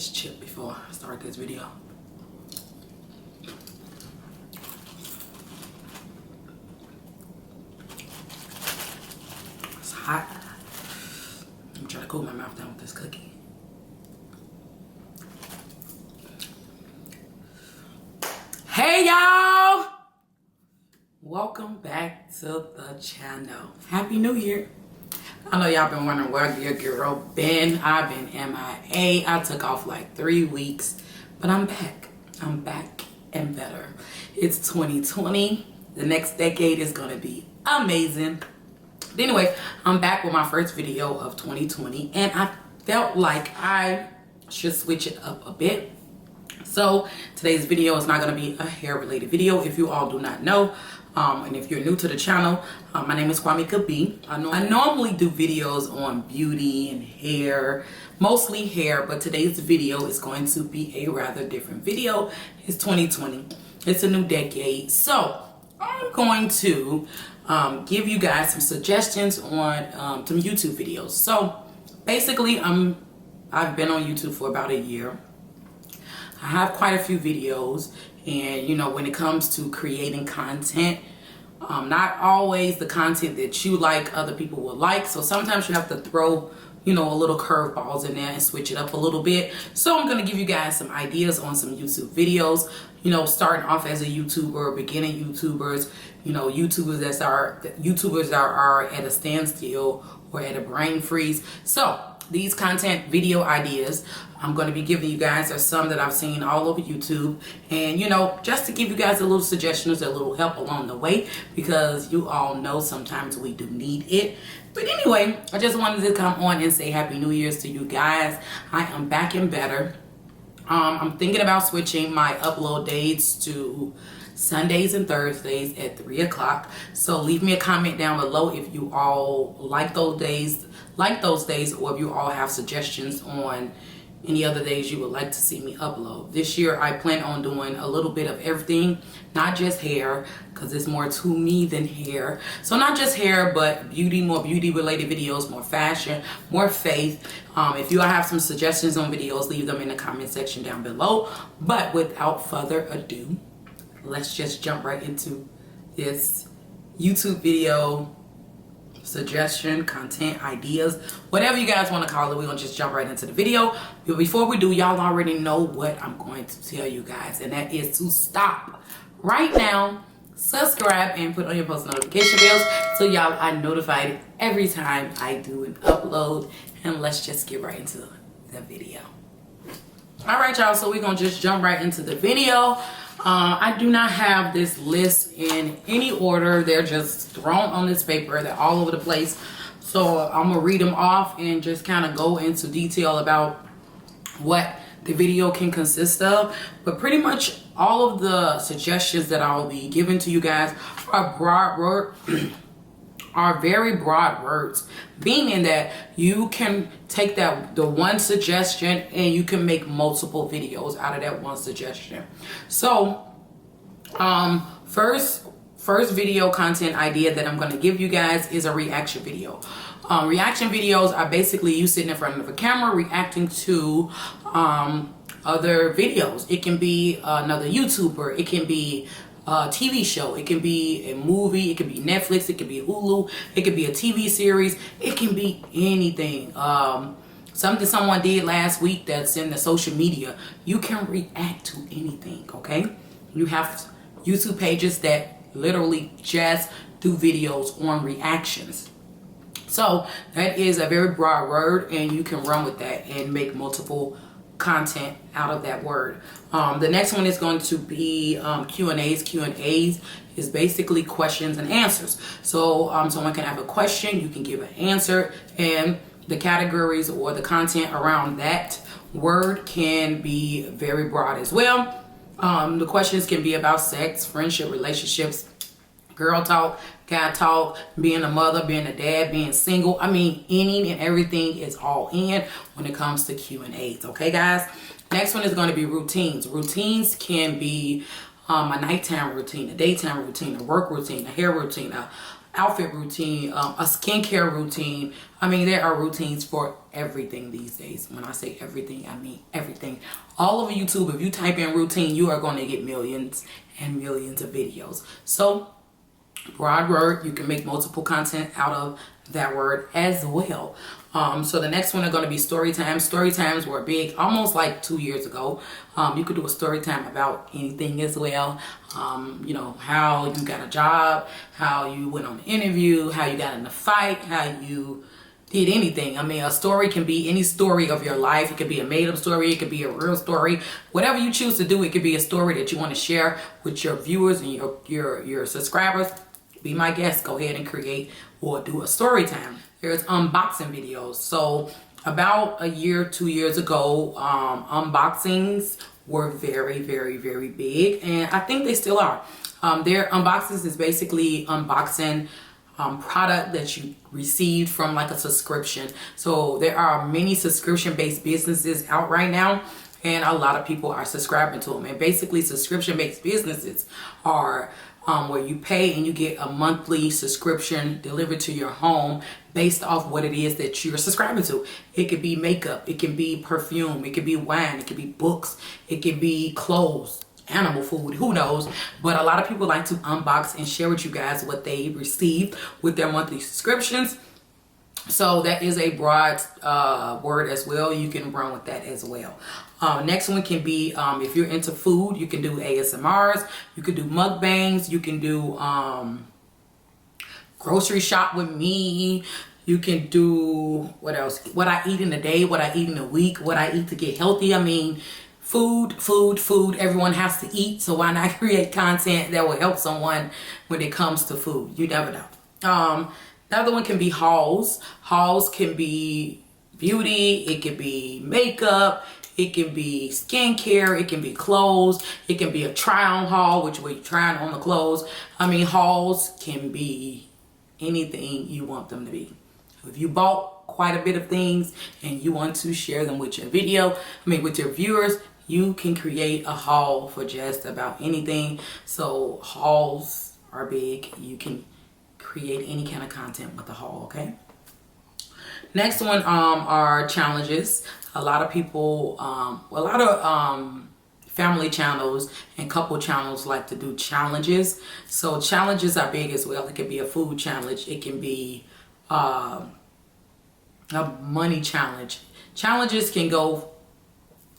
this chip before I start this video. It's hot. I'm trying to cool my mouth down with this cookie. Hey y'all! Welcome back to the channel. Happy New Year. I know y'all been wondering where your girl been. I've been MIA. I took off like 3 weeks, but I'm back. I'm back and better. It's 2020. The next decade is gonna be amazing. But anyway, I'm back with my first video of 2020, and I felt like I should switch it up a bit. So today's video is not going to be a hair related video. If you all do not know, and if you're new to the channel, my name is Quamikab. I normally do videos on beauty and hair, mostly hair, but today's video is going to be a rather different video. It's 2020. It's a new decade. So I'm going to give you guys some suggestions on some YouTube videos. So basically, I've been on YouTube for about a year. I have quite a few videos, and you know, when it comes to creating content, not always the content that you like other people will like. So sometimes you have to throw, you know, a little curveballs in there and switch it up a little bit. So I'm gonna give you guys some ideas on some YouTube videos, you know, starting off as a YouTuber, beginning YouTubers, you know, YouTubers that are at a standstill or at a brain freeze. So these content video ideas I'm going to be giving you guys are some that I've seen all over YouTube, and you know, just to give you guys a little suggestions, a little help along the way, because you all know sometimes we do need it. But anyway, I just wanted to come on and say Happy New Year's to you guys. I am back and better. I'm thinking about switching my upload dates to Sundays and Thursdays at 3 o'clock. So leave me a comment down below if you all like those days, or if you all have suggestions on any other days you would like to see me upload. This year I plan on doing a little bit of everything, not just hair, because it's more to me than hair. So not just hair, but beauty, more beauty related videos, more fashion, more faith. If you all have some suggestions on videos, leave them in the comment section down below. But without further ado, let's just jump right into this YouTube video suggestion, content, ideas, whatever you guys want to call it. We're gonna just jump right into the video. But before we do, y'all already know what I'm going to tell you guys, and that is to stop right now, subscribe, and put on your post notification bells so y'all are notified every time I do an upload. And let's just get right into the video. All right, y'all, so we're gonna just jump right into the video. I do not have this list in any order. They're just thrown on this paper. They're all over the place. So I'm gonna read them off and just kind of go into detail about what the video can consist of. But pretty much all of the suggestions that I'll be giving to you guys are very broad words, meaning that you can take the one suggestion and you can make multiple videos out of that one suggestion. So first video content idea that I'm going to give you guys is a reaction video. Reaction videos are basically you sitting in front of a camera reacting to other videos. It can be another YouTuber, it can be a TV show, it can be a movie, it can be Netflix, it can be Hulu, it can be a TV series, it can be anything. Something someone did last week that's in the social media. You can react to anything, okay? You have YouTube pages that literally just do videos on reactions. So that is a very broad word, and you can run with that and make multiple content out of that word. The next one is going to be Q&As. Q&As is basically questions and answers. So someone can have a question, you can give an answer, and the categories or the content around that word can be very broad as well. The questions can be about sex, friendship, relationships, girl talk, guy talk, being a mother, being a dad, being single. I mean, any and everything is all in when it comes to Q&As. Okay, guys? Next one is going to be routines. Routines can be a nighttime routine, a daytime routine, a work routine, a hair routine, outfit routine, a skincare routine. I mean, there are routines for everything these days. When I say everything, I mean everything. All over YouTube, if you type in routine, you are going to get millions and millions of videos. So broad word, you can make multiple content out of that word as well. So the next one are going to be story times. Story times were big almost like 2 years ago. You could do a story time about anything as well. You know, how you got a job, how you went on an interview, how you got in a fight, how you did anything. I mean, a story can be any story of your life. It could be a made-up story. It could be a real story. Whatever you choose to do, it could be a story that you want to share with your viewers and your subscribers. Be my guest. Go ahead and create or do a story time. There's unboxing videos. So about a year, 2 years ago, unboxings were very, very, very big, and I think they still are. Their unboxings is basically unboxing product that you received from like a subscription. So there are many subscription-based businesses out right now, and a lot of people are subscribing to them. And basically, subscription-based businesses are where you pay and you get a monthly subscription delivered to your home based off what it is that you're subscribing to. It could be makeup, it can be perfume, it could be wine, it could be books, it could be clothes, animal food, who knows. But a lot of people like to unbox and share with you guys what they received with their monthly subscriptions. So that is a broad word as well. You can run with that as well. Next one can be, if you're into food, you can do ASMRs, you can do mukbangs, you can do grocery shop with me, you can do, what else? What I eat in a day, what I eat in a week, what I eat to get healthy. I mean, food. Everyone has to eat, so why not create content that will help someone when it comes to food? You never know. Another one can be hauls. Hauls can be beauty, it can be makeup, it can be skincare, it can be clothes, it can be a try-on haul, which we're trying on the clothes. I mean, hauls can be anything you want them to be. If you bought quite a bit of things and you want to share them with your with your viewers, you can create a haul for just about anything. So hauls are big. You can create any kind of content with a haul, okay? Next one are challenges. A lot of people, family channels and couple channels like to do challenges. So challenges are big as well. It can be a food challenge. It can be a money challenge. Challenges can go,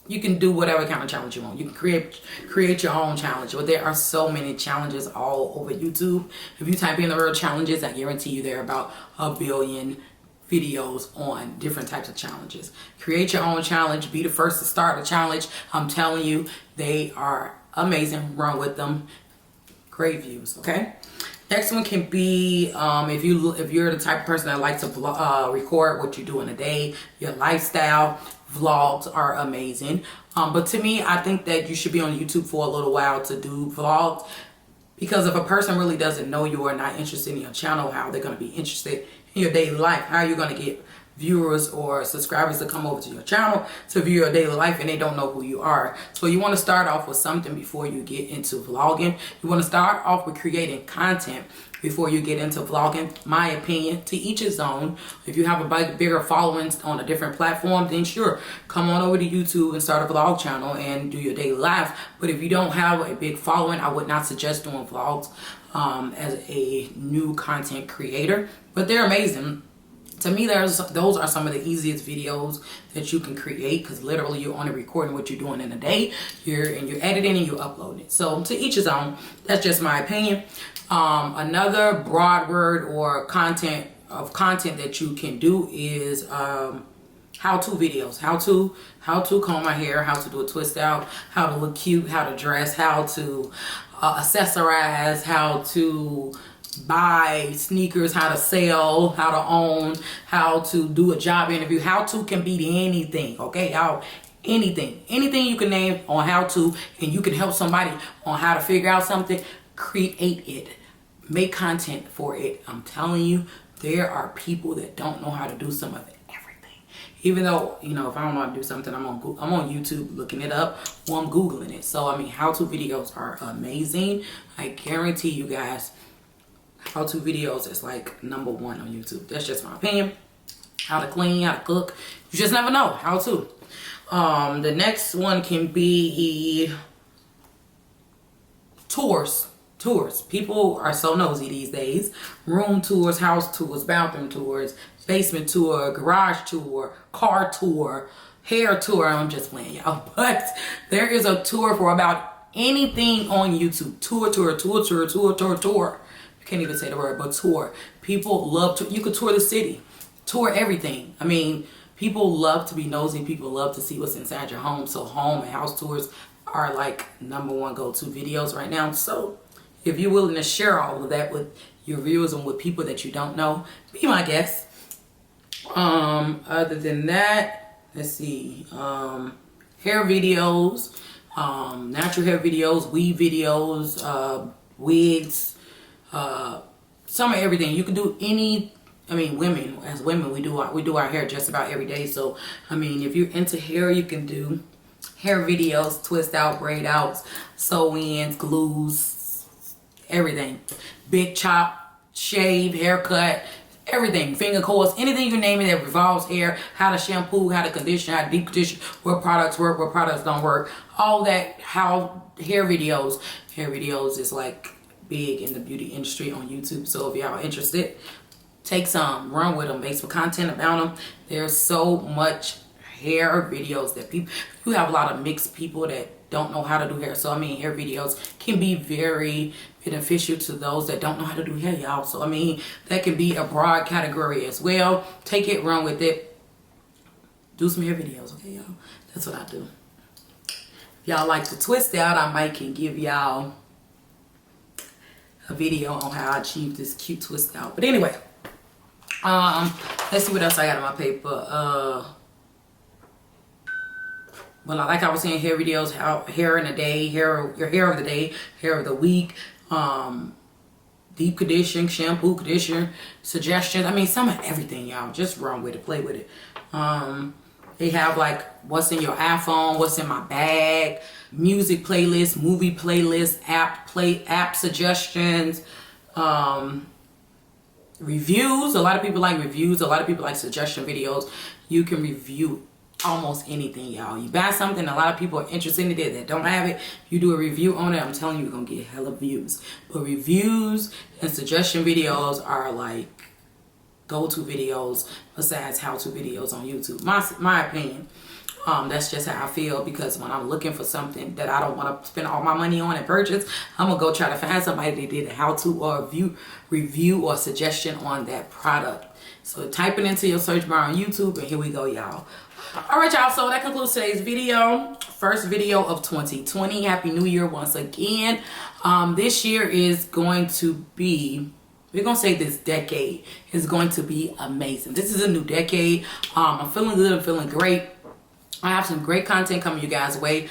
you can do whatever kind of challenge you want. You can create your own challenge. But there are so many challenges all over YouTube. If you type in the word challenges, I guarantee you there are about 1 billion videos on different types of challenges. Create your own challenge. Be the first to start a challenge. I'm telling you, they are amazing. Run with them. Great views, okay? Next one can be if you're the type of person that likes to record what you do in a day, your lifestyle. Vlogs are amazing. But to me, I think that you should be on YouTube for a little while to do vlogs, because if a person really doesn't know you or not interested in your channel, how they're going to be interested in your daily life? How are you going to get viewers or subscribers to come over to your channel to view your daily life and they don't know who you are? So you want to start off with something before you get into vlogging. You want to start off with creating content before you get into vlogging. My opinion, to each his own. If you have a bigger following on a different platform, then sure, come on over to YouTube and start a vlog channel and do your daily life. But if you don't have a big following, I would not suggest doing vlogs as a new content creator. But they're amazing. To me, those are some of the easiest videos that you can create, because literally you're only recording what you're doing in a day. You're editing and you're uploading it. So to each his own. That's just my opinion. Another broad word or content that you can do is how-to videos. How to comb my hair, how to do a twist out, how to look cute, how to dress, how to accessorize, how to buy sneakers, how to sell, how to own, how to do a job interview. How to can be anything, okay? Anything you can name on how to, and you can help somebody on how to figure out something. Create it. Make content for it. I'm telling you, there are people that don't know how to do some of it. Even though, you know, if I don't know how to do something, I'm on YouTube looking it up, or I'm Googling it. So, I mean, how-to videos are amazing. I guarantee you guys, how-to videos is like #1 on YouTube. That's just my opinion. How to clean, how to cook. You just never know. How to. The next one can be tours. People are so nosy these days. Room tours, house tours, bathroom tours, basement tour, garage tour, car tour, hair tour. I'm just playing, y'all. But there is a tour for about anything on YouTube. Tour. You can't even say the word, but tour. People love to. You could tour the city. Tour everything. I mean, people love to be nosy. People love to see what's inside your home. So home and house tours are like #1 go-to videos right now. So if you're willing to share all of that with your viewers and with people that you don't know, be my guest. Other than that, let's see. Hair videos, natural hair videos, weave videos, wigs, some of everything. You can do any. I mean, as women, we do our hair just about every day. So, I mean, if you're into hair, you can do hair videos, twist out, braid outs, sew-ins, glues, everything. Big chop, shave, haircut, everything. Finger coils, anything you name it that revolves hair. How to shampoo, how to condition, how to deep condition, what products work, what products don't work. All that, how hair videos. Hair videos is like big in the beauty industry on YouTube. So if y'all interested, take some, run with them, make some content about them. There's so much hair videos that you have a lot of mixed people that don't know how to do hair. So I mean, hair videos can be very beneficial to those that don't know how to do hair, y'all. So I mean, that can be a broad category as well. Take it, run with it, do some hair videos, okay, y'all? That's what I do. If y'all like to twist out, I might can give y'all a video on how I achieved this cute twist out. But anyway, let's see what else I got on my paper. Well, like I was saying, hair videos, hair in a day, your hair of the day, hair of the week, deep condition, shampoo, conditioner, suggestions. I mean, some of everything, y'all. Just run with it, play with it. They have like what's in your iPhone, what's in my bag, music playlist, movie playlist, app suggestions, reviews. A lot of people like reviews. A lot of people like suggestion videos. You can review almost anything, y'all. You buy something, a lot of people are interested in it that don't have it. You do a review on it, I'm telling you, you're gonna get hella views. But reviews and suggestion videos are like go-to videos besides how-to videos on YouTube. My opinion. That's just how I feel, because when I'm looking for something that I don't want to spend all my money on and purchase, I'm gonna go try to find somebody that did a how-to or a review or suggestion on that product. So type it into your search bar on YouTube, and here we go, y'all. All right, y'all, so that concludes today's video. First video of 2020. Happy New Year once again. This year is going to be, we're gonna say this decade is going to be amazing. This is a new decade. I'm feeling good, I'm feeling great. I have some great content coming you guys' way.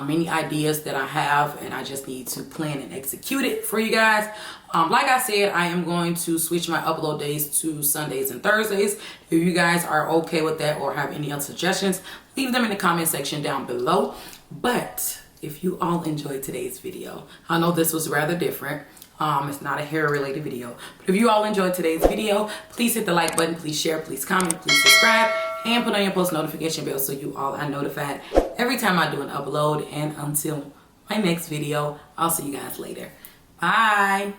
Many ideas that I have, and I just need to plan and execute it for you guys. Like I said, I am going to switch my upload days to Sundays and Thursdays. If you guys are okay with that or have any other suggestions, leave them in the comment section down below. But if you all enjoyed today's video, I know this was rather different. It's not a hair related video, but if you all enjoyed today's video, please hit the like button, please share, please comment, please subscribe, and put on your post notification bell so you all are notified every time I do an upload. And until my next video, I'll see you guys later. Bye.